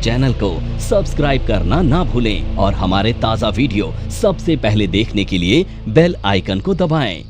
Channel को subscribe करना ना भूलें और हमारे ताज़ा वीडियो सबसे पहले देखने के लिए बेल आइकन को दबाएं।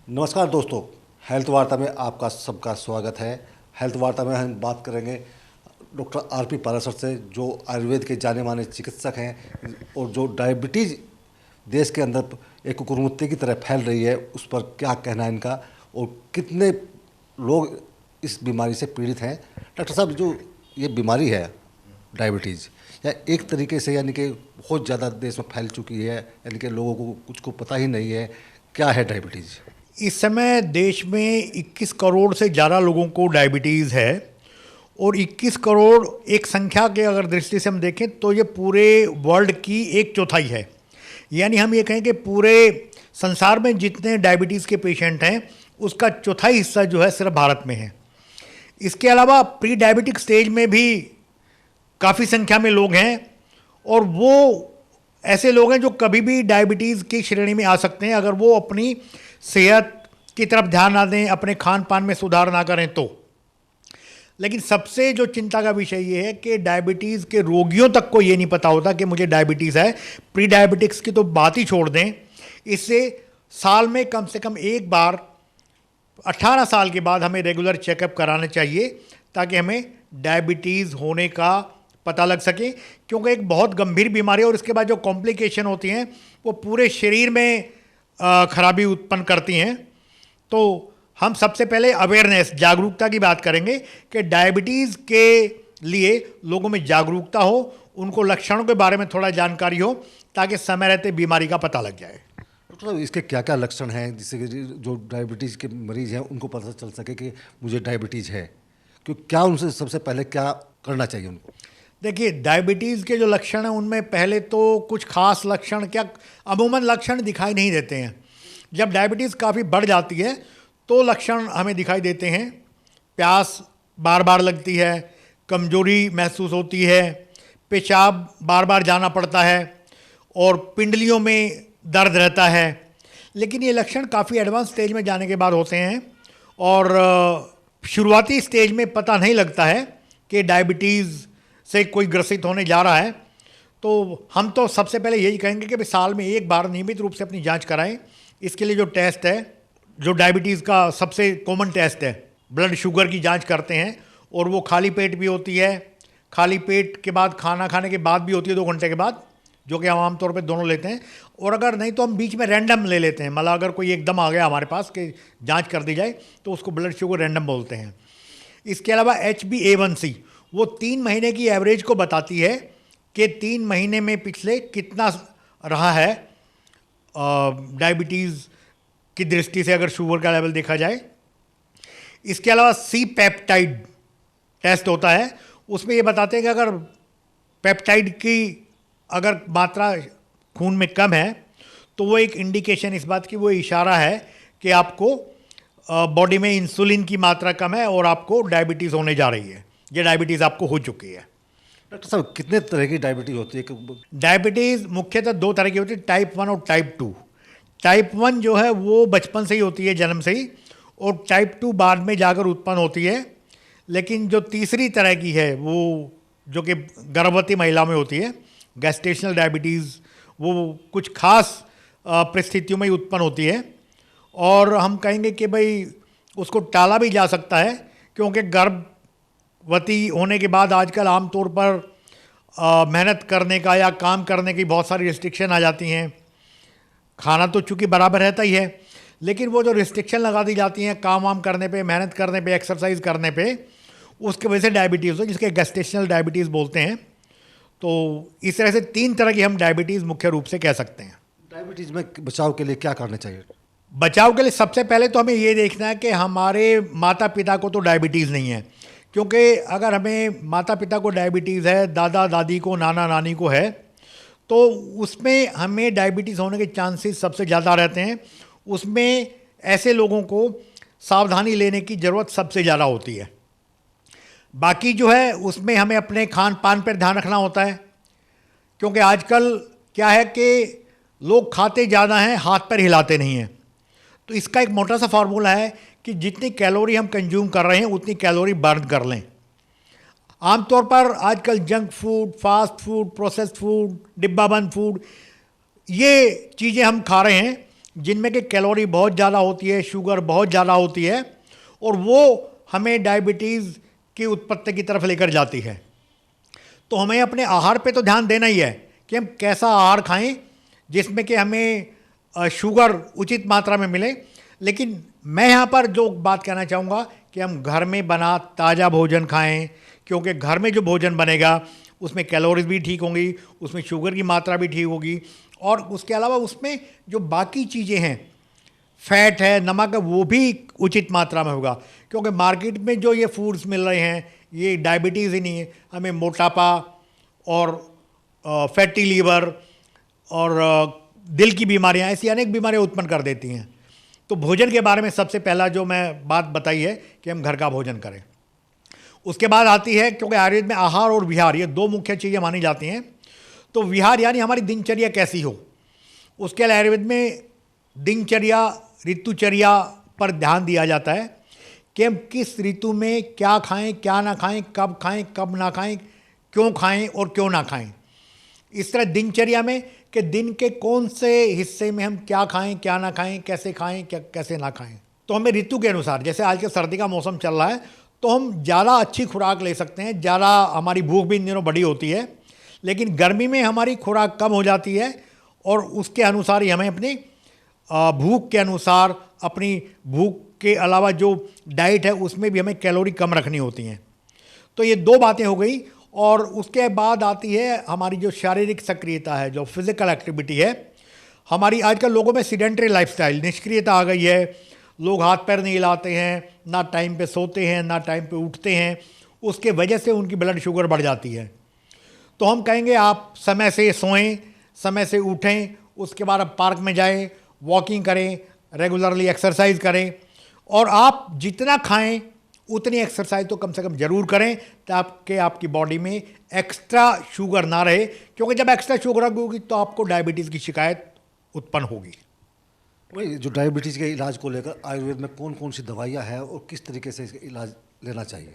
नमस्कार दोस्तों, हेल्थ वार्ता में आपका सबका स्वागत है। हेल्थ वार्ता में हम बात करेंगे डॉक्टर आर.पी. पाराशर से, जो आयुर्वेद के जाने माने चिकित्सक हैं और जो डायबिटीज़ देश के अंदर एक कुकुरमुत्ते की तरह फैल रही है, उस पर क्या कहना है इनका और कितने लोग इस बीमारी से पीड़ित हैं। डॉक्टर साहब, जो ये बीमारी है डायबिटीज़, या एक तरीके से यानी कि बहुत ज़्यादा देश में फैल चुकी है, यानी कि लोगों को कुछ को पता ही नहीं है क्या है डायबिटीज़। इस समय देश में 21 करोड़ से ज़्यादा लोगों को डायबिटीज़ है और 21 करोड़ एक संख्या के अगर दृष्टि से हम देखें तो ये पूरे वर्ल्ड की 1/4 है। यानी हम ये कहें कि पूरे संसार में जितने डायबिटीज़ के पेशेंट हैं उसका चौथाई हिस्सा जो है सिर्फ भारत में है। इसके अलावा प्री डायबिटिक स्टेज में भी काफ़ी संख्या में लोग हैं और वो ऐसे लोग हैं जो कभी भी डायबिटीज़ की श्रेणी में आ सकते हैं अगर वो अपनी सेहत की तरफ ध्यान ना दें, अपने खान पान में सुधार ना करें तो। लेकिन सबसे जो चिंता का विषय ये है कि डायबिटीज़ के रोगियों तक को ये नहीं पता होता कि मुझे डायबिटीज़ है। प्री डायबिटिक्स की तो बात ही छोड़ दें, इससे साल में कम से कम एक बार 18 साल के बाद हमें रेगुलर चेकअप कराना चाहिए ताकि हमें डायबिटीज़ होने का पता लग सके, क्योंकि एक बहुत गंभीर बीमारी है और इसके बाद जो कॉम्प्लिकेशन होती हैं वो पूरे शरीर में खराबी उत्पन्न करती हैं। तो हम सबसे पहले अवेयरनेस, जागरूकता की बात करेंगे कि डायबिटीज़ के लिए लोगों में जागरूकता हो, उनको लक्षणों के बारे में थोड़ा जानकारी हो ताकि समय रहते बीमारी का पता लग जाए। मतलब इसके क्या क्या लक्षण हैं जिससे कि जो डायबिटीज़ के मरीज़ हैं उनको पता चल सके कि मुझे डायबिटीज़ है, क्योंकि क्या उनसे सबसे पहले क्या करना चाहिए उनको? देखिए, डायबिटीज़ के जो लक्षण हैं उनमें पहले तो कुछ खास लक्षण क्या अमूमन लक्षण दिखाई नहीं देते हैं। जब डायबिटीज़ काफ़ी बढ़ जाती है तो लक्षण हमें दिखाई देते हैं। प्यास बार बार लगती है, कमजोरी महसूस होती है, पेशाब बार बार जाना पड़ता है और पिंडलियों में दर्द रहता है। लेकिन ये लक्षण काफ़ी एडवांस स्टेज में जाने के बाद होते हैं और शुरुआती स्टेज में पता नहीं लगता है कि डायबिटीज़ से कोई ग्रसित होने जा रहा है। तो हम तो सबसे पहले यही कहेंगे कि साल में एक बार नियमित रूप से अपनी जांच कराएं। इसके लिए जो टेस्ट है, जो डायबिटीज़ का सबसे कॉमन टेस्ट है, ब्लड शुगर की जांच करते हैं और वो खाली पेट भी होती है, खाली पेट के बाद खाना खाने के बाद भी होती है 2 घंटे के बाद, जो कि हम आमतौर पे दोनों लेते हैं। और अगर नहीं तो हम बीच में रैंडम ले लेते हैं, मतलब अगर कोई एकदम आ गया हमारे पास कि जांच कर दी जाए तो उसको ब्लड शुगर रैंडम बोलते हैं। इसके अलावा HbA1c वो 3 महीने की एवरेज को बताती है कि 3 महीने में पिछले कितना रहा है डायबिटीज़ की दृष्टि से, अगर शुगर का लेवल देखा जाए। इसके अलावा सी पेप्टाइड टेस्ट होता है, उसमें ये बताते हैं कि अगर पेप्टाइड की अगर मात्रा खून में कम है तो वो एक इंडिकेशन इस बात की, वो इशारा है कि आपको बॉडी में इंसुलिन की मात्रा कम है और आपको डायबिटीज़ होने जा रही है, ये डायबिटीज़ आपको हो चुकी है। डॉक्टर साहब, कितने तरह की डायबिटीज़ होती है? डायबिटीज़ मुख्यतः 2 तरह की होती है, टाइप 1 और टाइप 2। टाइप 1 जो है वो बचपन से ही होती है, जन्म से ही, और टाइप 2 बाद में जाकर उत्पन्न होती है। लेकिन जो तीसरी तरह की है वो जो कि गर्भवती महिला में होती है, गैस्टेशनल डायबिटीज़, वो कुछ खास परिस्थितियों में ही उत्पन्न होती है और हम कहेंगे कि भाई उसको टाला भी जा सकता है, क्योंकि गर्भवती होने के बाद आजकल आमतौर पर मेहनत करने का या काम करने की बहुत सारी रिस्ट्रिक्शन आ जाती हैं। खाना तो चूँकि बराबर रहता ही है, लेकिन वो जो रिस्ट्रिक्शन लगा दी जाती हैं काम वाम करने पे, मेहनत करने पे, एक्सरसाइज करने पे, उसकी वजह से डायबिटीज़ हो, जिसके गैस्टेशनल डायबिटीज़ बोलते हैं। तो इस तरह से 3 तरह की हम डायबिटीज़ मुख्य रूप से कह सकते हैं। डायबिटीज़ में बचाव के लिए क्या करना चाहिए? बचाव के लिए सबसे पहले तो हमें ये देखना है कि हमारे माता पिता को तो डायबिटीज़ नहीं है, क्योंकि अगर हमें माता पिता को डायबिटीज़ है, दादा दादी को, नाना नानी को है, तो उसमें हमें डायबिटीज़ होने के चांसेस सबसे ज़्यादा रहते हैं। उसमें ऐसे लोगों को सावधानी लेने की ज़रूरत सबसे ज़्यादा होती है। बाकी जो है उसमें हमें अपने खान पान पर ध्यान रखना होता है, क्योंकि आजकल क्या है कि लोग खाते ज़्यादा हैं, हाथ पैर हिलाते नहीं हैं। तो इसका एक मोटा सा फार्मूला है कि जितनी कैलोरी हम कंज्यूम कर रहे हैं उतनी कैलोरी बर्न कर लें। आमतौर पर आजकल junk food, fast food, processed food, डिब्बाबंद फूड, ये चीज़ें हम खा रहे हैं जिनमें कि कैलोरी बहुत ज़्यादा होती है, शुगर बहुत ज़्यादा होती है, और वो हमें डायबिटीज़ की उत्पत्ति की तरफ लेकर जाती है। तो हमें अपने आहार पे तो ध्यान देना ही है कि हम कैसा आहार खाएं जिसमें कि हमें शुगर उचित मात्रा में मिले। लेकिन मैं यहाँ पर जो बात कहना चाहूँगा कि हम घर में बना ताज़ा भोजन खाएं, क्योंकि घर में जो भोजन बनेगा उसमें कैलोरीज भी ठीक होंगी, उसमें शुगर की मात्रा भी ठीक होगी, और उसके अलावा उसमें जो बाकी चीज़ें हैं, फैट है, नमक है, वो भी उचित मात्रा में होगा। क्योंकि मार्केट में जो ये फूड्स मिल रहे हैं ये डायबिटीज़ ही नहीं है, हमें मोटापा और फैटी लीवर और दिल की बीमारियां, ऐसी अनेक बीमारियां उत्पन्न कर देती हैं। तो भोजन के बारे में सबसे पहला जो मैं बात बताई है कि हम घर का भोजन करें। उसके बाद आती है, क्योंकि आयुर्वेद में आहार और विहार ये दो मुख्य चीज़ें मानी जाती हैं, तो विहार यानी हमारी दिनचर्या कैसी हो। उसके लिए आयुर्वेद में दिनचर्या, ऋतुचर्या पर ध्यान दिया जाता है कि हम किस ऋतु में क्या खाएं, क्या ना खाएं, कब ना खाएं, क्यों खाएं और क्यों ना खाएं। इस तरह दिनचर्या में कि दिन के कौन से हिस्से में हम क्या खाएं, क्या ना खाएं, कैसे ना खाएं। तो हमें ऋतु के अनुसार, जैसे आज के सर्दी का मौसम चल रहा है, तो हम ज़्यादा अच्छी खुराक ले सकते हैं, ज़्यादा हमारी भूख भी इन दिनों बड़ी होती है। लेकिन गर्मी में हमारी खुराक कम हो जाती है, और उसके अनुसार ही हमें अपनी भूख के अनुसार, अपनी भूख के अलावा जो डाइट है उसमें भी हमें कैलोरी कम रखनी होती हैं। तो ये दो बातें हो गई। और उसके बाद आती है हमारी जो शारीरिक सक्रियता है, जो फिज़िकल एक्टिविटी है। हमारी आजकल लोगों में सीडेंटरी लाइफस्टाइल, निष्क्रियता आ गई है, लोग हाथ पैर नहीं हिलाते हैं, ना टाइम पे सोते हैं, ना टाइम पे उठते हैं, उसके वजह से उनकी ब्लड शुगर बढ़ जाती है। तो हम कहेंगे आप समय से सोएं, समय से उठें, उसके बाद आप पार्क में जाएं, वॉकिंग करें, रेगुलरली एक्सरसाइज करें, और आप जितना खाएं उतनी एक्सरसाइज तो कम से कम ज़रूर करें, ताकि आपकी बॉडी में एक्स्ट्रा शुगर ना रहे। क्योंकि जब एक्स्ट्रा शुगर होगी तो आपको डायबिटीज़ की शिकायत उत्पन्न होगी। वही जो डायबिटीज़ के इलाज को लेकर आयुर्वेद में कौन कौन सी दवाइयाँ हैं और किस तरीके से इसका इलाज लेना चाहिए?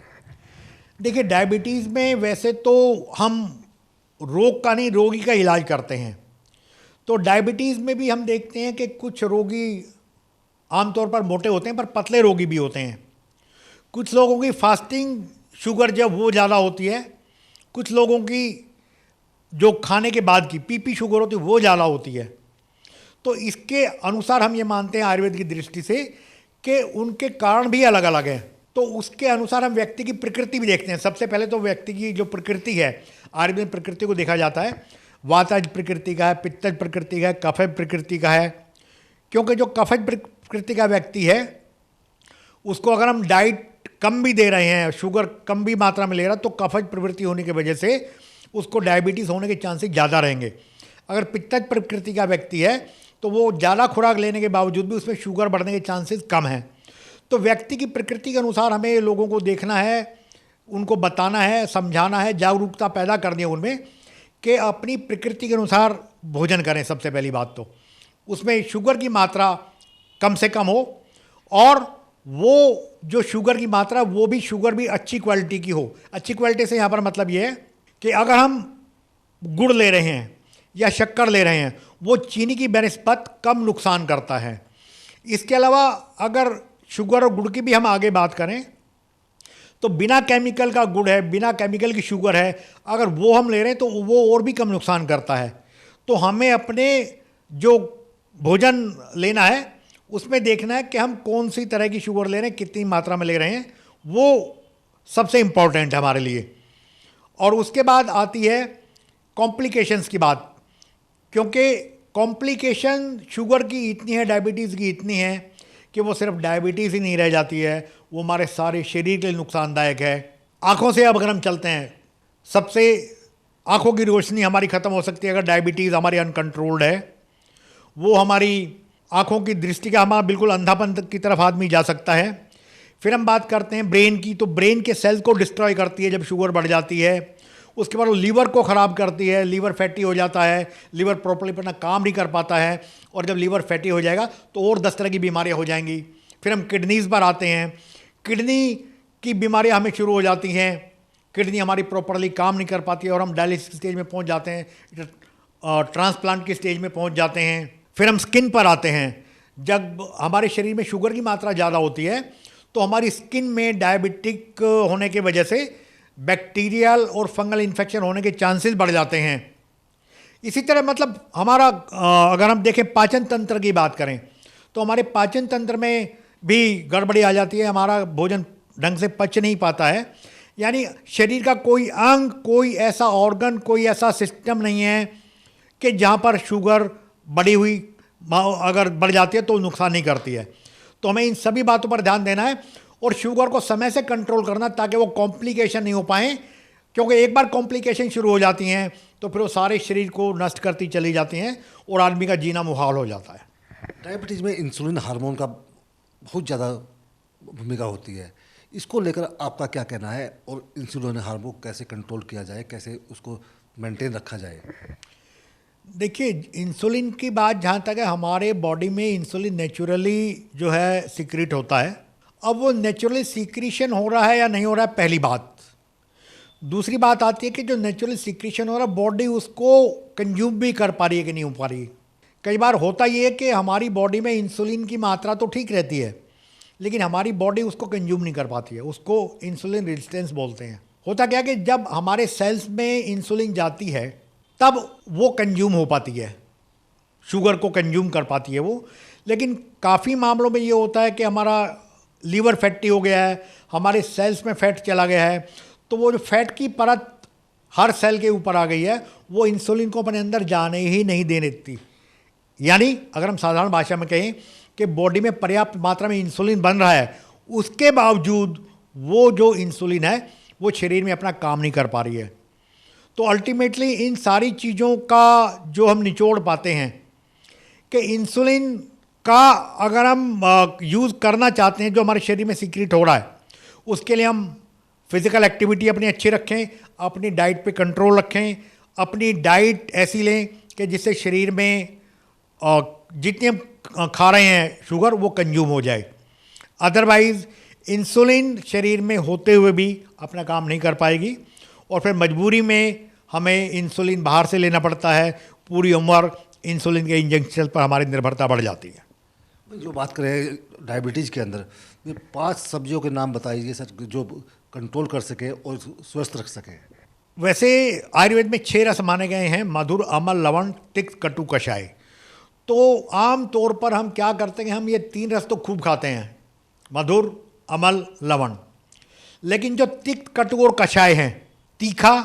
देखिए, डायबिटीज़ में वैसे तो हम रोग का नहीं, रोगी का इलाज करते हैं। तो डायबिटीज़ में भी हम देखते हैं कि कुछ रोगी आमतौर पर मोटे होते हैं, पर पतले रोगी भी होते हैं। कुछ लोगों की फास्टिंग शुगर जब वो ज़्यादा होती है, कुछ लोगों की जो खाने के बाद की पीपी शुगर होती है वो ज़्यादा होती है। तो इसके अनुसार हम ये मानते हैं आयुर्वेद की दृष्टि से कि उनके कारण भी अलग अलग हैं। तो उसके अनुसार हम व्यक्ति की प्रकृति भी देखते हैं। सबसे पहले तो व्यक्ति की जो प्रकृति है, आयुर्वेद में प्रकृति को देखा जाता है। वातज प्रकृति का है, पित्तज प्रकृति का है, कफज प्रकृति का है। क्योंकि जो कफज प्रकृति का व्यक्ति है उसको अगर हम डाइट कम भी दे रहे हैं, शुगर कम भी मात्रा में ले रहा, तो कफज प्रवृत्ति होने की वजह से उसको डायबिटीज़ होने के चांसेस ज़्यादा रहेंगे। अगर पित्तज प्रकृति का व्यक्ति है तो वो ज़्यादा खुराक लेने के बावजूद भी उसमें शुगर बढ़ने के चांसेस कम हैं। तो व्यक्ति की प्रकृति के अनुसार हमें लोगों को देखना है, उनको बताना है, समझाना है, जागरूकता पैदा करनी है उनमें कि अपनी प्रकृति के अनुसार भोजन करें। सबसे पहली बात तो उसमें शुगर की मात्रा कम से कम हो, और वो जो शुगर की मात्रा वो भी शुगर भी अच्छी क्वालिटी की हो। अच्छी क्वालिटी से यहाँ पर मतलब ये है कि अगर हम गुड़ ले रहे हैं या शक्कर ले रहे हैं, वो चीनी की बनस्पत कम नुकसान करता है। इसके अलावा अगर शुगर और गुड़ की भी हम आगे बात करें तो बिना केमिकल का गुड़ है, बिना केमिकल की शुगर है, अगर वो हम ले रहे हैं तो वो और भी कम नुकसान करता है। तो हमें अपने जो भोजन लेना है उसमें देखना है कि हम कौन सी तरह की शुगर ले रहे हैं, कितनी मात्रा में ले रहे हैं, वो सबसे इम्पॉर्टेंट है हमारे लिए। और उसके बाद आती है कॉम्प्लिकेशंस की बात, क्योंकि कॉम्प्लिकेशन शुगर की इतनी है, डायबिटीज़ की इतनी है कि वो सिर्फ डायबिटीज़ ही नहीं रह जाती है, वो हमारे सारे शरीर के लिए नुकसानदायक है। आँखों से अब अगर हम चलते हैं, सबसे आँखों की रोशनी हमारी ख़त्म हो सकती है अगर डायबिटीज़ हमारी अनकंट्रोल्ड है। वो हमारी आँखों की दृष्टि का, हमारा बिल्कुल अंधापन की तरफ आदमी जा सकता है। फिर हम बात करते हैं ब्रेन की, तो ब्रेन के सेल्स को डिस्ट्रॉय करती है जब शुगर बढ़ जाती है। उसके बाद वो लीवर को ख़राब करती है, लीवर फैटी हो जाता है, लीवर प्रॉपर्ली अपना काम नहीं कर पाता है, और जब लीवर फैटी हो जाएगा तो और 10 तरह की बीमारियाँ हो जाएंगी। फिर हम किडनीज़ पर आते हैं। किडनी की बीमारियाँ हमें शुरू हो जाती हैं, किडनी हमारी प्रॉपर्ली काम नहीं कर पाती है और हम डायलिसिस स्टेज में पहुंच जाते हैं, ट्रांसप्लांट की स्टेज में पहुंच जाते हैं। फिर हम स्किन पर आते हैं। जब हमारे शरीर में शुगर की मात्रा ज़्यादा होती है तो हमारी स्किन में डायबिटिक होने की वजह से बैक्टीरियल और फंगल इन्फेक्शन होने के चांसेस बढ़ जाते हैं। इसी तरह मतलब हमारा अगर हम देखें पाचन तंत्र की बात करें तो हमारे पाचन तंत्र में भी गड़बड़ी आ जाती है, हमारा भोजन ढंग से पच नहीं पाता है। यानी शरीर का कोई अंग, कोई ऐसा ऑर्गन, कोई ऐसा सिस्टम नहीं है कि जहाँ पर शुगर बढ़ी हुई अगर बढ़ जाती है तो नुकसान नहीं करती है। तो हमें इन सभी बातों पर ध्यान देना है और शुगर को समय से कंट्रोल करना ताकि वो कॉम्प्लिकेशन नहीं हो पाएँ, क्योंकि एक बार कॉम्प्लिकेशन शुरू हो जाती हैं तो फिर वो सारे शरीर को नष्ट करती चली जाती हैं और आदमी का जीना मुहाल हो जाता है। डायबिटीज़ में इंसुलिन हार्मोन का बहुत ज़्यादा भूमिका होती है, इसको लेकर आपका क्या कहना है और इंसुलिन हार्मोन कैसे कंट्रोल किया जाए, कैसे उसको मेंटेन रखा जाए? देखिए, इंसुलिन की बात जहाँ तक है, हमारे बॉडी में इंसुलिन नेचुरली जो है सीक्रेट होता है। अब वो नेचुरली सीक्रेशन हो रहा है या नहीं हो रहा है, पहली बात। दूसरी बात आती है कि जो नेचुरली सीक्रेशन हो रहा है बॉडी उसको कंज्यूम भी कर पा रही है कि नहीं हो पा रही। कई बार होता ये है कि हमारी बॉडी में इंसुलिन की मात्रा तो ठीक रहती है लेकिन हमारी बॉडी उसको कंज्यूम नहीं कर पाती है, उसको इंसुलिन रेजिस्टेंस बोलते हैं। होता क्या कि जब हमारे सेल्स में इंसुलिन जाती है तब वो कंज्यूम हो पाती है, शुगर को कंज्यूम कर पाती है वो। लेकिन काफ़ी मामलों में ये होता है कि हमारा लीवर फैटी हो गया है, हमारे सेल्स में फैट चला गया है, तो वो जो फैट की परत हर सेल के ऊपर आ गई है वो इंसुलिन को अपने अंदर जाने ही नहीं देने देती। यानी अगर हम साधारण भाषा में कहें कि बॉडी में पर्याप्त मात्रा में इंसुलिन बन रहा है, उसके बावजूद वो जो इंसुलिन है वो शरीर में अपना काम नहीं कर पा रही है। तो अल्टीमेटली इन सारी चीज़ों का जो हम निचोड़ पाते हैं कि इंसुलिन का अगर हम यूज़ करना चाहते हैं जो हमारे शरीर में सीक्रेट हो रहा है, उसके लिए हम फिज़िकल एक्टिविटी अपनी अच्छी रखें, अपनी डाइट पे कंट्रोल रखें, अपनी डाइट ऐसी लें कि जिससे शरीर में जितने हम खा रहे हैं शुगर वो कंज्यूम हो जाए। अदरवाइज़ इंसुलिन शरीर में होते हुए भी अपना काम नहीं कर पाएगी और फिर मजबूरी में हमें इंसुलिन बाहर से लेना पड़ता है। पूरी उम्र इंसुलिन के इंजेक्शन पर हमारी निर्भरता बढ़ जाती है। जो बात करें डायबिटीज़ के अंदर, ये 5 सब्जियों के नाम बताइए सर जो कंट्रोल कर सके और स्वस्थ रख सके। वैसे आयुर्वेद में 6 रस माने गए हैं, मधुर, अमल, लवण, तिक्त, कटु, कषाय। तो आम तौर पर हम क्या करते हैं, हम ये 3 रस तो खूब खाते हैं, मधुर, अमल, लवण। लेकिन जो तिक्त, कटु और कषाय हैं, तीखा,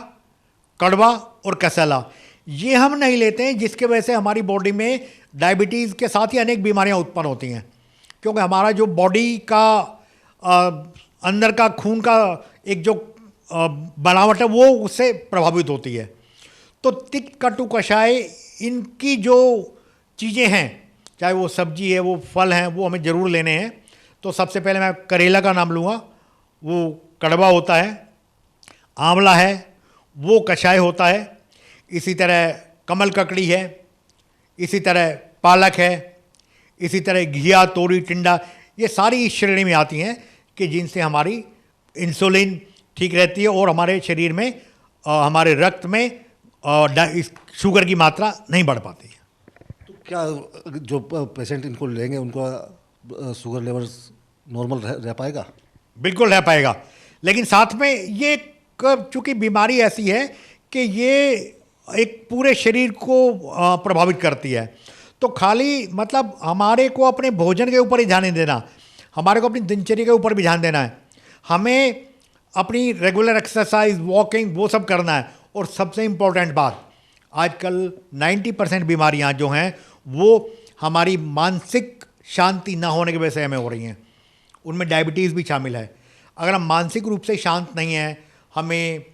कड़वा और कसैला, ये हम नहीं लेते हैं, जिसके वजह से हमारी बॉडी में डायबिटीज़ के साथ ही अनेक बीमारियां उत्पन्न होती हैं। क्योंकि हमारा जो बॉडी का अंदर का खून का एक जो बनावट है वो उससे प्रभावित होती है। तो तिक्त, कटु, कषाय इनकी जो चीज़ें हैं, चाहे वो सब्जी है, वो फल हैं, वो हमें ज़रूर लेने हैं। तो सबसे पहले मैं करेला का नाम लूँगा, वो कड़वा होता है। आंवला है, वो कषाय होता है। इसी तरह कमल ककड़ी है, इसी तरह पालक है, इसी तरह घिया, तोरी, टिंडा, ये सारी इस श्रेणी में आती हैं कि जिनसे हमारी इंसुलिन ठीक रहती है और हमारे शरीर में हमारे रक्त में शुगर की मात्रा नहीं बढ़ पाती है। तो क्या जो पेशेंट इनको लेंगे उनको शुगर लेवल नॉर्मल रह पाएगा? बिल्कुल रह पाएगा, लेकिन साथ में ये चूँकि बीमारी ऐसी है कि ये एक पूरे शरीर को प्रभावित करती है। तो खाली मतलब हमारे को अपने भोजन के ऊपर ही ध्यान नहीं देना, हमारे को अपनी दिनचर्या के ऊपर भी ध्यान देना है। हमें अपनी रेगुलर एक्सरसाइज, वॉकिंग, वो सब करना है। और सबसे इम्पोर्टेंट बात, आजकल 90% बीमारियां जो हैं वो हमारी मानसिक शांति ना होने की वजह से हमें हो रही हैं, उनमें डायबिटीज़ भी शामिल है। अगर हम मानसिक रूप से शांत नहीं हैं, हमें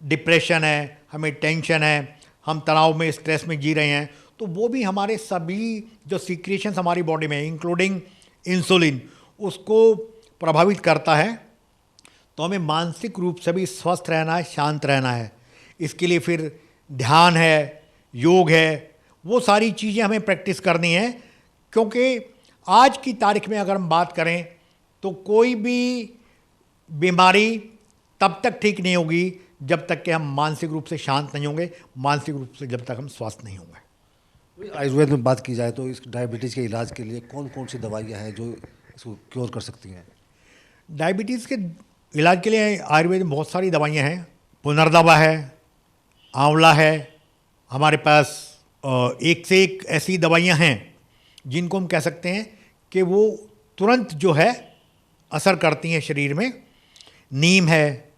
डिप्रेशन है, हमें टेंशन है, हम तनाव में, स्ट्रेस में जी रहे हैं, तो वो भी हमारे सभी जो सीक्रेशंस हमारी बॉडी में इंक्लूडिंग इंसुलिन उसको प्रभावित करता है। तो हमें मानसिक रूप से भी स्वस्थ रहना है, शांत रहना है। इसके लिए फिर ध्यान है, योग है, वो सारी चीज़ें हमें प्रैक्टिस करनी है। क्योंकि आज की तारीख में अगर हम बात करें तो कोई भी बीमारी तब तक ठीक नहीं होगी जब तक कि हम मानसिक रूप से शांत नहीं होंगे, मानसिक रूप से जब तक हम स्वस्थ नहीं होंगे। आयुर्वेद में बात की जाए तो इस डायबिटीज़ के इलाज के लिए कौन कौन सी दवाइयाँ हैं जो इसको क्योर कर सकती हैं? डायबिटीज़ के इलाज के लिए आयुर्वेद में बहुत सारी दवाइयाँ हैं। पुनर्दवा है, आंवला है, हमारे पास एक से एक ऐसी दवाइयाँ हैं जिनको हम कह सकते हैं कि वो तुरंत जो है असर करती हैं शरीर में। नीम है,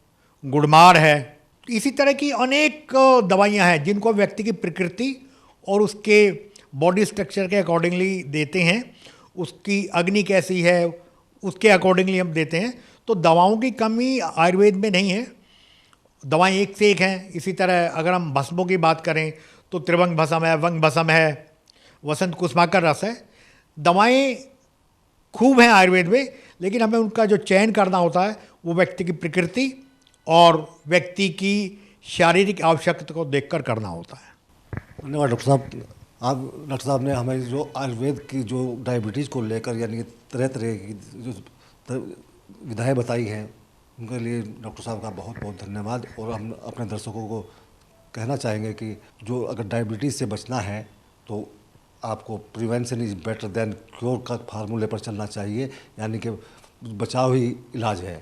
गुड़मार है, इसी तरह की अनेक दवाइयाँ हैं जिनको व्यक्ति की प्रकृति और उसके बॉडी स्ट्रक्चर के अकॉर्डिंगली देते हैं। उसकी अग्नि कैसी है उसके अकॉर्डिंगली हम देते हैं। तो दवाओं की कमी आयुर्वेद में नहीं है, दवाएं एक से एक हैं। इसी तरह अगर हम भस्मों की बात करें तो त्रिभंग भस्म है, वंग भस्म है, वसंत कुसुमाकर रस है। दवाएं खूब हैं आयुर्वेद में, लेकिन हमें उनका जो चयन करना होता है वो व्यक्ति की प्रकृति और व्यक्ति की शारीरिक आवश्यकता को देखकर करना होता है। धन्यवाद डॉक्टर साहब। आप डॉक्टर साहब ने हमें जो आयुर्वेद की जो डायबिटीज़ को लेकर यानी कि तरह तरह की जो विधाएँ बताई हैं उनके लिए डॉक्टर साहब का बहुत बहुत धन्यवाद। और हम अपने दर्शकों को कहना चाहेंगे कि जो अगर डायबिटीज़ से बचना है तो आपको prevention is better than cure का फार्मूले पर चलना चाहिए, यानी कि बचाव ही इलाज है।